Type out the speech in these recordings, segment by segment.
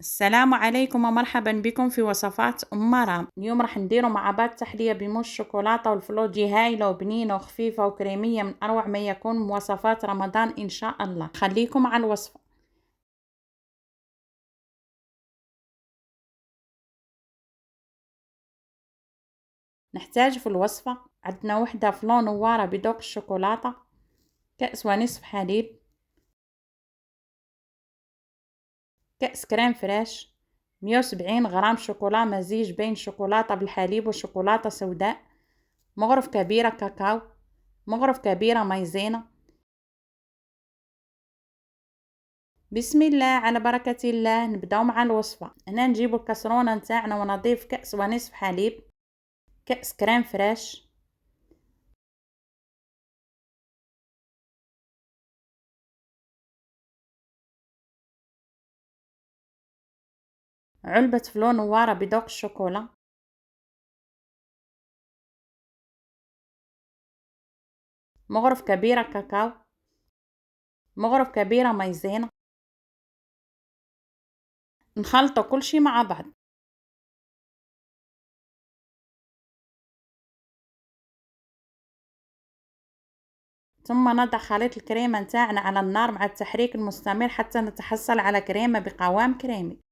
السلام عليكم ومرحبا بكم في وصفات مرام. اليوم راح نديروا مع بعض تحلية بموس الشوكولاتة والفلوجي هايلة وبنينة وخفيفة وكريمية من أروع ما يكون من وصفات رمضان إن شاء الله. خليكم مع الوصفة. نحتاج في الوصفة عندنا وحدة فلو نوارة بذوق الشوكولاتة، كأس ونصف حليب، كأس كريم فريش، 170 غرام شوكولا مزيج بين شوكولاتة بالحليب وشوكولاتة سوداء، مغرف كبيرة كاكاو، مغرف كبيرة مايزينا. بسم الله على بركة الله. نبداو مع الوصفة. هنا نجيبو الكسرونة نتاعنا ونضيف كأس ونصف حليب، كأس كريم فريش، علبة فلو نوارة بذوق الشوكولا، مغرف كبيرة كاكاو، مغرف كبيرة مايزينا. نخلطو كل شي مع بعض. ثم نضع خليط الكريمة نتاعنا على النار مع التحريك المستمر حتى نتحصل على كريمة بقوام كريمي.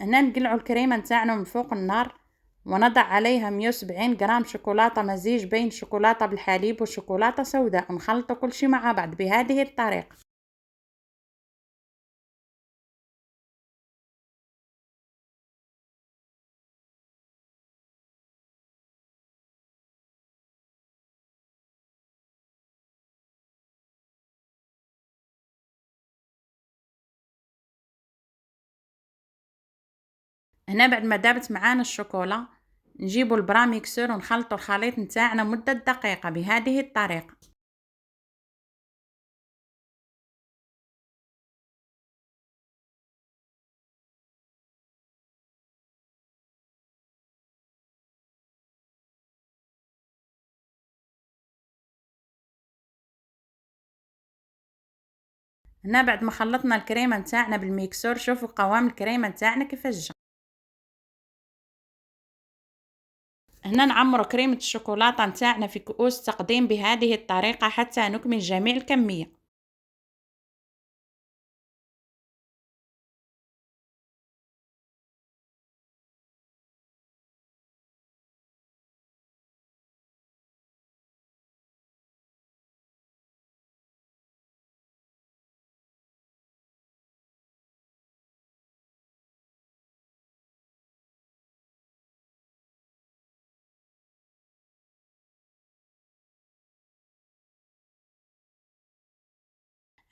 هنا نقلعو الكريمة نتاعنا من فوق النار ونضع عليها 170 جرام شوكولاتة مزيج بين شوكولاتة بالحليب وشوكولاتة سوداء، ونخلطو كل شي مع بعض بهذه الطريقة. هنا بعد ما دابت معانا الشوكولا نجيبو البرا ميكسور ونخلطو الخليط نتاعنا مدة دقيقة بهذه الطريقة. هنا بعد ما خلطنا الكريمة نتاعنا بالميكسور شوفوا قوام الكريمة نتاعنا كيفاش جا. هنا نعمرو كريمة الشوكولاتة نتاعنا في كؤوس تقديم بهذه الطريقة حتى نكمل جميع الكمية.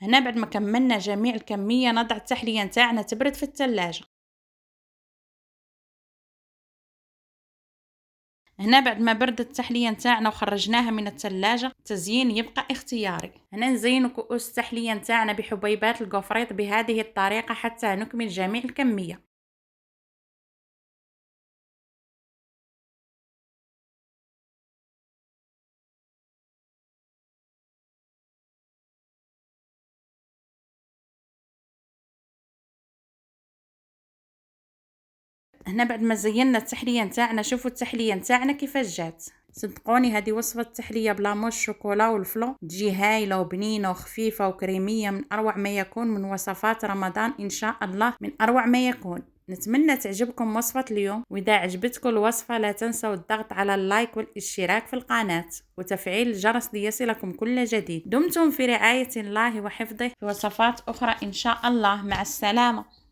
هنا بعد ما كملنا جميع الكمية نضع التحلية نتاعنا تبرد في الثلاجة. هنا بعد ما بردت التحلية نتاعنا وخرجناها من الثلاجة التزيين يبقى اختياري. هنا نزين كؤوس التحلية نتاعنا بحبيبات القفريط بهذه الطريقة حتى نكمل جميع الكمية. هنا بعد ما زينا التحلية نتاعنا شوفوا التحلية نتاعنا كيفاش جات. صدقوني هذه وصفة التحلية بلا موس الشوكولا والفلو تجي هايلة وبنينة وخفيفة وكريمية من أروع ما يكون من وصفات رمضان إن شاء الله، من أروع ما يكون. نتمنى تعجبكم وصفة اليوم، وإذا عجبتكم الوصفة لا تنسوا الضغط على اللايك والاشتراك في القناة وتفعيل الجرس ليصلكم كل جديد. دمتم في رعاية الله وحفظه في وصفات أخرى إن شاء الله. مع السلامة.